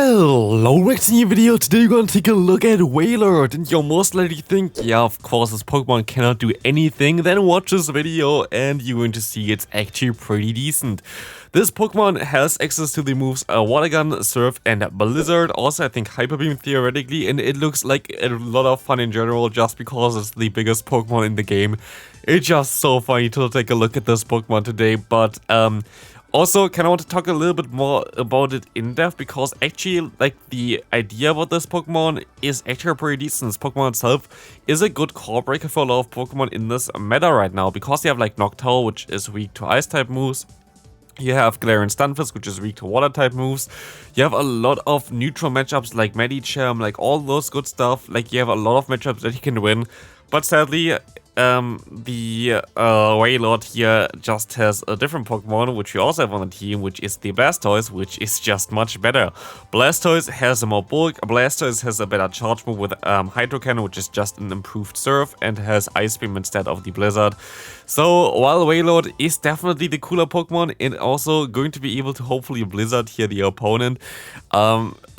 Hello, back to a new video. Today we're gonna take a look at Wailord, and you'll most likely think, yeah, of course this Pokemon cannot do anything. Then watch this video and you're going to see it's actually pretty decent. This Pokemon has access to the moves Water Gun, Surf, and Blizzard. Also, I think Hyper Beam theoretically, and it looks like a lot of fun in general just because it's the biggest Pokemon in the game. It's just so funny to take a look at this Pokemon today, but also, kind of want to talk a little bit more about it in depth because actually, like, the idea about this Pokemon is actually pretty decent. This Pokemon itself is a good core breaker for a lot of Pokemon in this meta right now because you have like Noctowl, which is weak to Ice type moves. You have Galarian Stunfisk, which is weak to Water type moves. You have a lot of neutral matchups like Medicham, like all those good stuff. Like, you have a lot of matchups that you can win. But sadly, the Wailord here just has a different Pokemon, which we also have on the team, which is the Blastoise, which is just much better. Blastoise has a more bulk, Blastoise has a better charge move with Hydro Cannon, which is just an improved Surf, and has Ice Beam instead of the Blizzard. So while Wailord is definitely the cooler Pokemon and also going to be able to hopefully Blizzard here the opponent,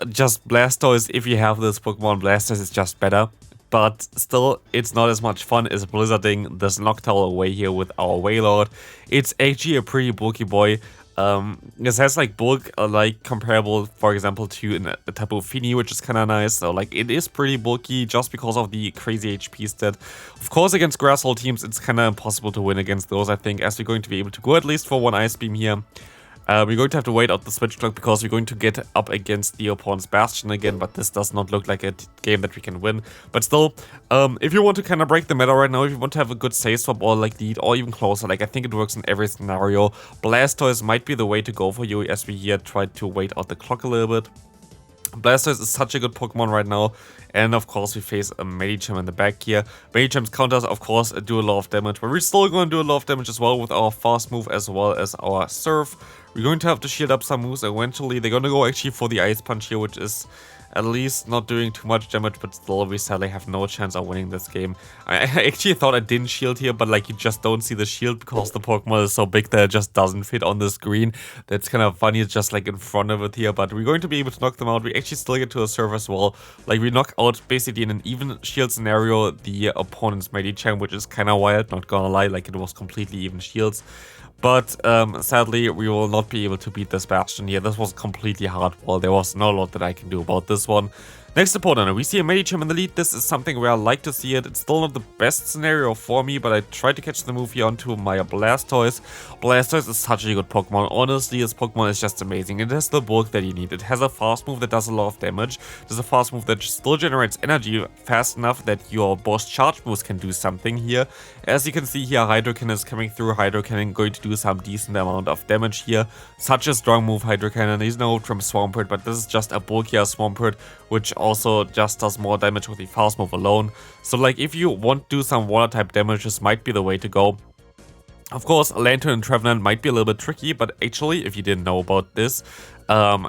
just Blastoise, if you have this Pokemon, Blastoise is just better. But still, it's not as much fun as blizzarding this Noctowl away here with our Wailord. It's actually a pretty bulky boy. This has like bulk like comparable, for example, to a Tapu Fini, which is kind of nice. So like it is pretty bulky just because of the crazy HP stat. Of course, against grass hole teams, it's kind of impossible to win against those, I think, as we're going to be able to go at least for one Ice Beam here. We're going to have to wait out the switch clock because we're going to get up against the opponent's Bastion again, but this does not look like a game that we can win. But still, if you want to kind of break the meta right now, if you want to have a good save swap or like lead or even closer, like I think it works in every scenario, Blastoise might be the way to go for you as we here try to wait out the clock a little bit. Blastoise is such a good Pokemon right now, and of course we face a Medicham in the back here. Medicham's counters, of course, do a lot of damage, but we're still going to do a lot of damage as well with our fast move as well as our Surf. We're going to have to shield up some moves eventually. They're going to go actually for the Ice Punch here, which is at least not doing too much damage, but still we sadly have no chance of winning this game. I actually thought I didn't shield here, but like you just don't see the shield because the Pokemon is so big that it just doesn't fit on the screen. That's kind of funny, it's just like in front of it here, but we're going to be able to knock them out. We actually still get to a Surf as well. Like we knock out basically in an even shield scenario the opponent's Medicham, which is kind of wild, not gonna lie, like it was completely even shields. But sadly, we will not be able to beat this Bastion here. This was completely hardball. There was no lot that I can do about this one. Next opponent, we see a Medicham in the lead. This is something where I like to see it. It's still not the best scenario for me, but I tried to catch the move here onto my Blastoise. Blastoise is such a good Pokemon. Honestly, this Pokemon is just amazing. It has the bulk that you need. It has a fast move that does a lot of damage. There's a fast move that still generates energy fast enough that your boss charge moves can do something here. As you can see here, Hydro Cannon is coming through. Hydro Cannon going to do some decent amount of damage here. Such a strong move, Hydro Cannon. He's no from Swampert, but this is just a bulkier Swampert, which also just does more damage with the fast move alone. So like if you want to do some water type damage, this might be the way to go. Of course, Lantern and Trevenant might be a little bit tricky, but actually, if you didn't know about this,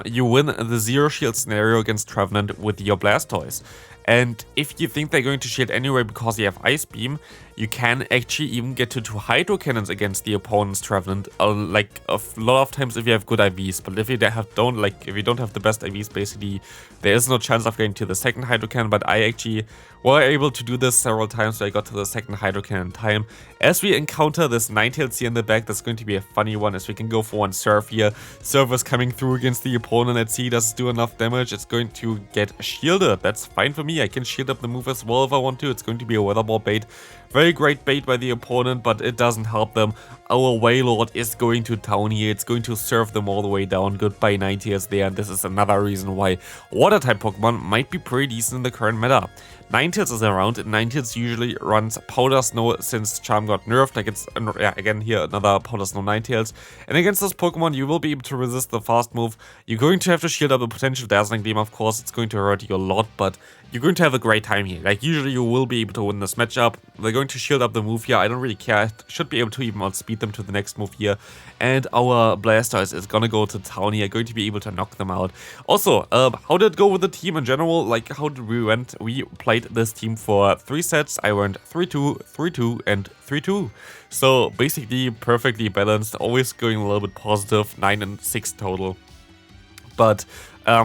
you win the zero shield scenario against Trevenant with your Blastoise. And if you think they're going to shield anyway because you have Ice Beam, you can actually even get to 2 Hydro Cannons against the opponent's Trevenant. Like a lot of times if you have good IVs, but if you don't have the best IVs, basically there is no chance of getting to the second Hydro Cannon. But I actually were able to do this several times, so I got to the second Hydro Cannon in time. As we encounter this Ninetales here in the back, that's going to be a funny one, as we can go for one Surf here. Surf is coming through against the opponent. Let's see, does it do enough damage? It's going to get shielded. That's fine for me. I can shield up the move as well if I want to. It's going to be a Weather Ball bait. Very great bait by the opponent, but it doesn't help them. Our Wailord is going to town here. It's going to serve them all the way down. Goodbye Ninetales there, and this is another reason why Water type Pokemon might be pretty decent in the current meta. Ninetales is around, and Ninetales usually runs Powder Snow since Charm got nerfed. Like it's, again here, another Powder Snow Ninetales. And against this Pokemon, you will be able to resist the fast move. You're going to have to shield up a potential Dazzling Beam, of course. It's going to hurt you a lot, but you're going to have a great time here. Like usually you will be able to win this matchup. They're going to shield up the move here. I don't really care. I should be able to even outspeed them to the next move here. And our Blastoise is gonna go to town here, going to be able to knock them out. Also, how did it go with the team in general? Like, how did we went? We played this team for 3 sets. I went 3-2, 3-2, and 3-2. So basically perfectly balanced, always going a little bit positive, 9 and 6 total. But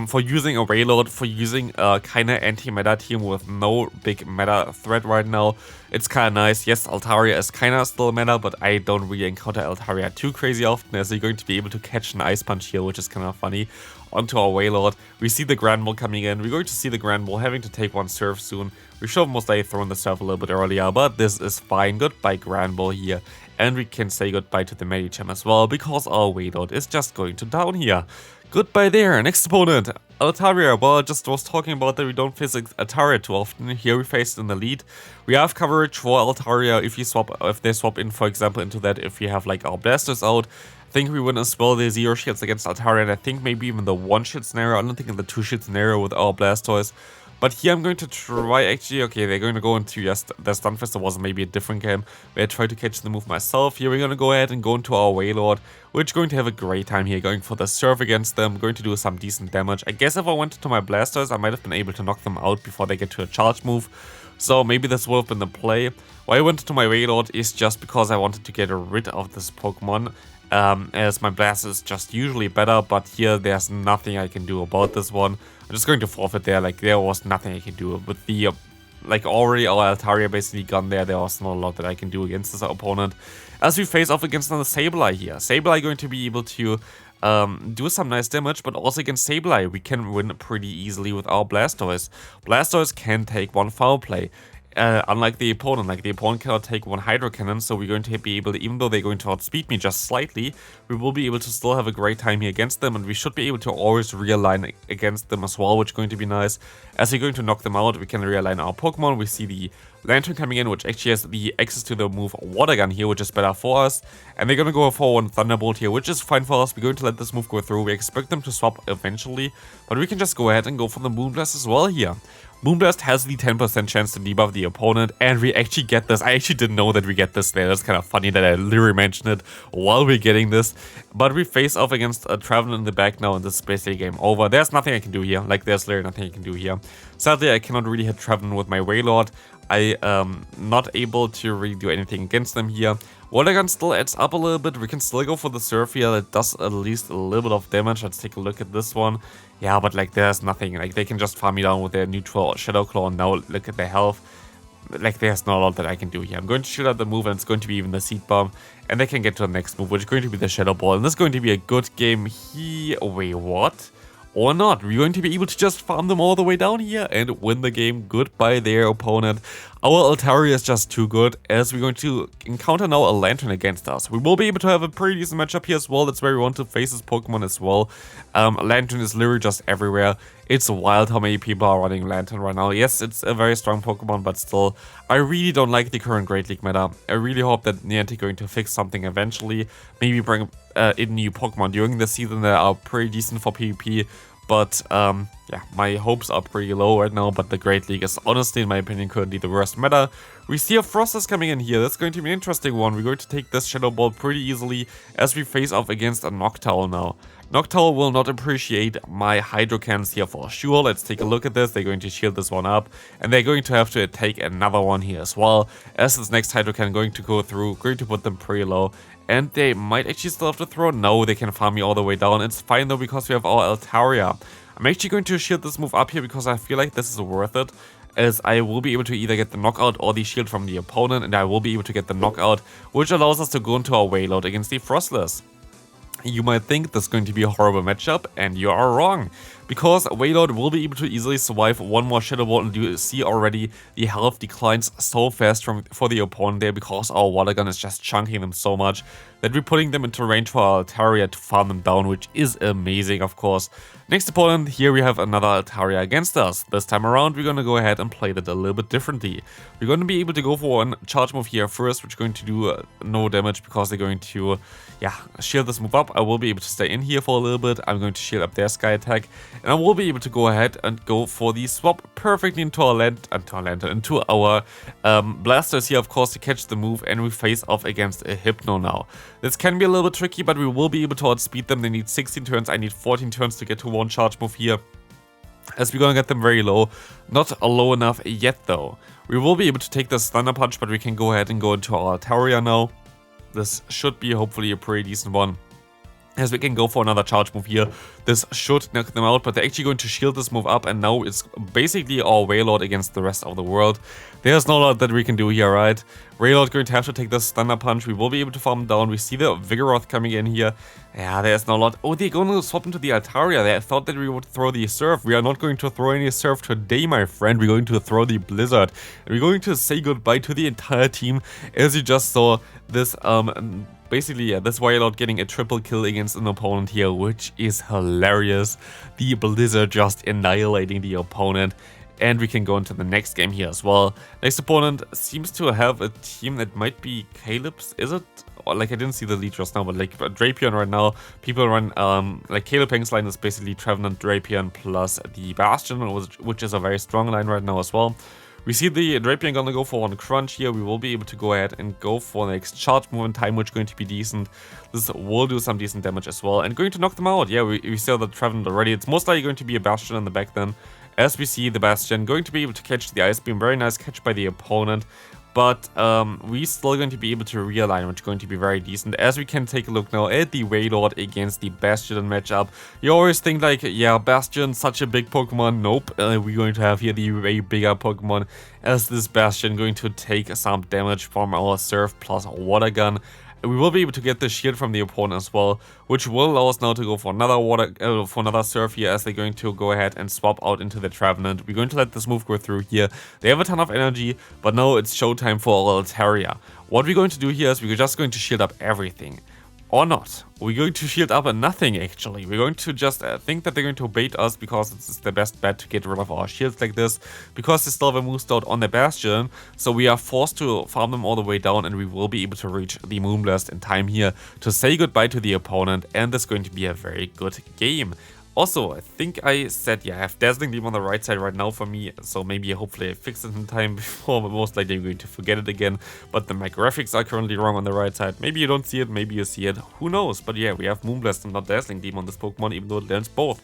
for using a Wailord, for using a kinda anti-meta team with no big meta threat right now. It's kinda nice. Yes, Altaria is kinda still meta, but I don't really encounter Altaria too crazy often, as you're going to be able to catch an Ice Punch here, which is kinda funny, onto our Wailord. We see the Grand Ball coming in. We're going to see the Grand Ball having to take one Surf soon. We should have most likely thrown the Surf a little bit earlier, but this is fine. Goodbye Grand Ball here. And we can say goodbye to the Medicham as well, because our Wailord is just going to down here. Goodbye there. Next opponent, Altaria. Well, I just was talking about that we don't face Altaria too often. Here we faced in the lead. We have coverage for Altaria if they swap in, for example, into that. If we have like our Blastoise out, I think we win as well the 0 shields against Altaria, and I think maybe even the 1 shield scenario. I don't think in the 2 shield scenario with our Blastoise. But here I'm going to try, actually, okay, they're going to go into, yes, the Stunfisk. It was maybe a different game where I tried to catch the move myself. Here we're going to go ahead and go into our Wailord, which is going to have a great time here, going for the Surf against them, going to do some decent damage. I guess if I went to my Blastoise, I might have been able to knock them out before they get to a charge move. So maybe this would have been the play. Why I went to my Wailord is just because I wanted to get rid of this Pokemon. As my Blast is just usually better, but here there's nothing I can do about this one. I'm just going to forfeit there, like there was nothing I can do. With the, like already our Altaria basically gone there was not a lot that I can do against this opponent. As we face off against another Sableye here. Sableye going to be able to do some nice damage, but also against Sableye we can win pretty easily with our Blastoise. Blastoise can take one foul play. Unlike the opponent cannot take one Hydro Cannon, so we're going to be able to, even though they're going to outspeed me just slightly, we will be able to still have a great time here against them, and we should be able to always realign against them as well, which is going to be nice. As we're going to knock them out, we can realign our Pokemon. We see the Lantern coming in, which actually has the access to the move Water Gun here, which is better for us. And they're going to go for one Thunderbolt here, which is fine for us. We're going to let this move go through. We expect them to swap eventually, but we can just go ahead and go for the Moonblast as well here. Moonblast has the 10% chance to debuff the opponent, and we actually get this. I actually didn't know that we get this there. That's kind of funny that I literally mentioned it while we're getting this. But we face off against a Traveler in the back now, and this is basically game over. There's nothing I can do here. Like, there's literally nothing I can do here. Sadly, I cannot really hit Traveler with my Wailord. I am not able to really do anything against them here. Water Gun still adds up a little bit. We can still go for the Surf here. It does at least a little bit of damage. Let's take a look at this one. Yeah, but like there's nothing. Like they can just farm me down with their neutral Shadow Claw. And now look at their health. Like there's not a lot that I can do here. I'm going to shoot out the move, and it's going to be even the Seed Bomb. And they can get to the next move, which is going to be the Shadow Ball. And this is going to be a good game here. Wait, what? Or not. We're going to be able to just farm them all the way down here and win the game. Goodbye their opponent. Our Altaria is just too good, as we're going to encounter now a Lantern against us. We will be able to have a pretty decent matchup here as well. That's where we want to face this Pokemon as well. Lantern is literally just everywhere. It's wild how many people are running Lantern right now. Yes, it's a very strong Pokemon, but still, I really don't like the current Great League meta. I really hope that Niantic is going to fix something eventually. Maybe bring in new Pokemon during the season that are pretty decent for PvP. But yeah, my hopes are pretty low right now, but the Great League is honestly, in my opinion, currently the worst meta. We see a Frostus coming in here. That's going to be an interesting one. We're going to take this Shadow Ball pretty easily as we face off against a Noctowl now. Noctowl will not appreciate my Hydro Cannons here for sure. Let's take a look at this. They're going to shield this one up, and they're going to have to take another one here as well. As this next Hydro Cannon going to go through, going to put them pretty low. And they might actually still have to throw. No, they can farm me all the way down. It's fine though, because we have our Altaria. I'm actually going to shield this move up here because I feel like this is worth it, as I will be able to either get the knockout or the shield from the opponent, and I will be able to get the knockout, which allows us to go into our Wailord against the Frostless. You might think this is going to be a horrible matchup, and you are wrong, because Wailord will be able to easily survive one more Shadow Ball, and you see already the health declines so fast for the opponent there, because our Water Gun is just chunking them so much that we're putting them into range for our Altaria to farm them down, which is amazing, of course. Next opponent, here we have another Altaria against us. This time around, we're going to go ahead and play that a little bit differently. We're going to be able to go for one charge move here first, which is going to do no damage, because they're going to, yeah, shield this move up. I will be able to stay in here for a little bit. I'm going to shield up their Sky Attack, and I will be able to go ahead and go for the swap perfectly into our Blastoise here, of course, to catch the move, and we face off against a Hypno now. This can be a little bit tricky, but we will be able to outspeed them. They need 16 turns. I need 14 turns to get to one charge move here, as we're gonna get them very low. Not low enough yet though. We will be able to take this Thunder Punch, but we can go ahead and go into our Altaria now. This should be hopefully a pretty decent one. as we can go for another charge move here. This should knock them out, but they're actually going to shield this move up, and now it's basically our Wailord against the rest of the world. There's no lot that we can do here, right? Wailord going to have to take this Thunder Punch. We will be able to farm down. We see the Vigoroth coming in here. Yeah, there's no lot. Oh, they're going to swap into the Altaria. They thought that we would throw the Surf. We are not going to throw any Surf today, my friend. We're going to throw the Blizzard. And we're going to say goodbye to the entire team. As you just saw, this basically, yeah, this Wailord getting a triple kill against an opponent here, which is hilarious. The Blizzard just annihilating the opponent. And we can go into the next game here as well. Next opponent seems to have a team that might be Caleb's, is it? Or, like, I didn't see the lead just now, but like Drapion right now, people run, like Caleb Heng's line is basically Trevenant, Drapion plus the Bastion, which is a very strong line right now as well. We see the Drapion gonna go for one crunch here. We will be able to go ahead and go for the next charge move in time, which is going to be decent. This will do some decent damage as well. And going to knock them out. Yeah, we saw the Trevenant already. It's most likely going to be a Bastion in the back then. As we see the Bastion going to be able to catch the Ice Beam. Very nice catch by the opponent. But we still going to be able to realign, which is going to be very decent. As we can take a look now at the Wailord against the Bastion matchup. You always think like, yeah, Bastion, such a big Pokemon. Nope, we're going to have here the way bigger Pokemon. As this Bastion going to take some damage from our Surf plus Water Gun. We will be able to get the shield from the opponent as well, which will allow us now to go for another Surf here, as they're going to go ahead and swap out into the Trevenant. We're going to let this move go through here. They have a ton of energy, but now it's showtime for Altaria. What we're going to do here is we're just going to shield up everything. Or not. We're going to shield up nothing, actually. We're going to just think that they're going to bait us because it's the best bet to get rid of our shields like this. Because they still have a move start on the Bastion. So we are forced to farm them all the way down, and we will be able to reach the Moonblast in time here to say goodbye to the opponent. And this is going to be a very good game. Also, I think I said, yeah, I have Dazzling Gleam on the right side right now for me, so maybe hopefully I fix it in time before, but most likely I'm going to forget it again. But my graphics are currently wrong on the right side. Maybe you don't see it, maybe you see it, who knows. But yeah, we have Moonblast and not Dazzling Gleam on this Pokemon, even though it learns both.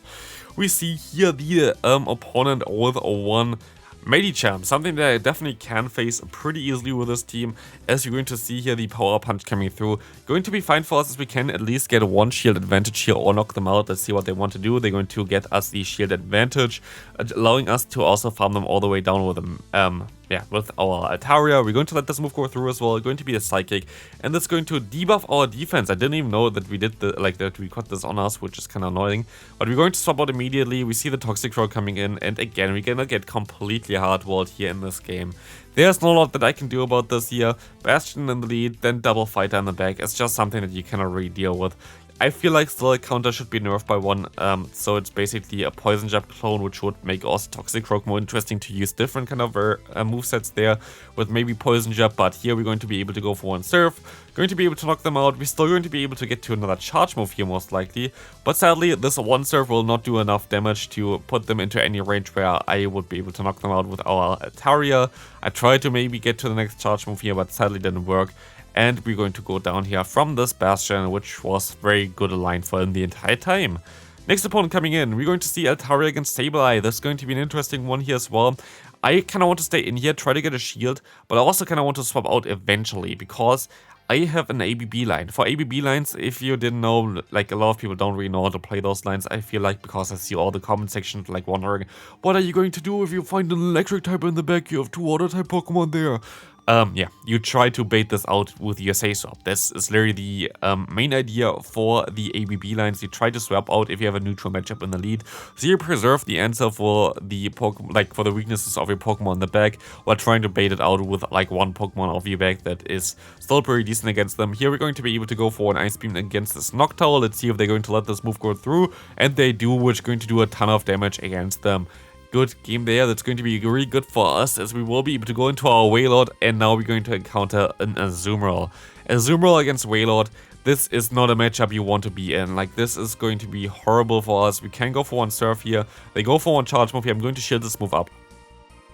We see here the opponent with one Medicham, something that I definitely can face pretty easily with this team, as you're going to see here the Power Punch coming through. Going to be fine for us as we can at least get one shield advantage here or knock them out. Let's see what they want to do. They're going to get us the shield advantage, allowing us to also farm them all the way down with them. Yeah, with our Altaria. We're going to let this move go through as well. Going to be a Psychic, and that's going to debuff our defense. I didn't even know that we did that we got this on us, which is kind of annoying. But we're going to swap out immediately. We see the Toxic Roar coming in, and again, we're gonna get completely hardwalled here in this game. There's no lot that I can do about this here. Bastion in the lead, then Double Fighter in the back. It's just something that you cannot really deal with. I feel like still a counter should be nerfed by one, so it's basically a Poison Jab clone, which would make also Toxic Rock more interesting to use different kind of movesets there with maybe Poison Jab, but here we're going to be able to go for one Surf, going to be able to knock them out. We're still going to be able to get to another charge move here most likely, but sadly this one Surf will not do enough damage to put them into any range where I would be able to knock them out with our Altaria. I tried to maybe get to the next charge move here, but sadly didn't work. And we're going to go down here from this Bastion, which was very good aligned for him the entire time. Next opponent coming in, we're going to see Altaria against Sableye. This is going to be an interesting one here as well. I kind of want to stay in here, try to get a shield, but I also kind of want to swap out eventually because I have an ABB line. For ABB lines, if you didn't know, like a lot of people don't really know how to play those lines, I feel like, because I see all the comment sections like wondering, what are you going to do if you find an electric type in the back? You have two water type Pokemon there. Yeah, you try to bait this out with your say-swap. This is literally the main idea for the ABB lines. You try to swap out if you have a neutral matchup in the lead. So you preserve the answer for the Pokemon, like for the weaknesses of your Pokemon in the back, while trying to bait it out with like one Pokemon of your back that is still pretty decent against them. Here we're going to be able to go for an Ice Beam against this Noctowl. Let's see if they're going to let this move go through, and they do, which is going to do a ton of damage against them. Good game there. That's going to be really good for us, as we will be able to go into our Wailord, and now we're going to encounter an Azumarill. Azumarill against Wailord. This is not a matchup you want to be in. Like, this is going to be horrible for us. We can go for one Surf here. They go for one charge move here. I'm going to shield this move up.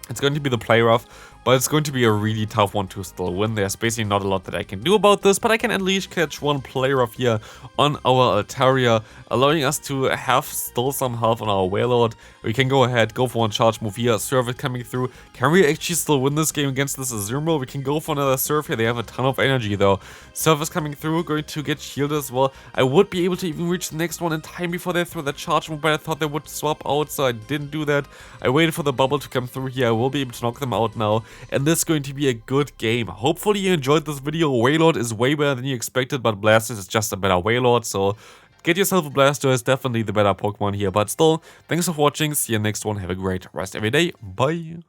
It's going to be the Play Rough, but it's going to be a really tough one to still win. There's basically not a lot that I can do about this, but I can at least catch one player off here on our Altaria, allowing us to have still some health on our Wailord. We can go ahead, go for one charge move here, Surf it coming through. Can we actually still win this game against this Azumarill? We can go for another Surf here. They have a ton of energy though. Surf is coming through, going to get shielded as well. I would be able to even reach the next one in time before they throw that charge move, but I thought they would swap out, so I didn't do that. I waited for the bubble to come through here. I will be able to knock them out now, and this is going to be a good game. Hopefully you enjoyed this video. Wailord is way better than you expected, but Blastoise is just a better Wailord, so get yourself a Blastoise, definitely the better Pokemon here. But still, thanks for watching, see you next one, have a great rest of your day, bye!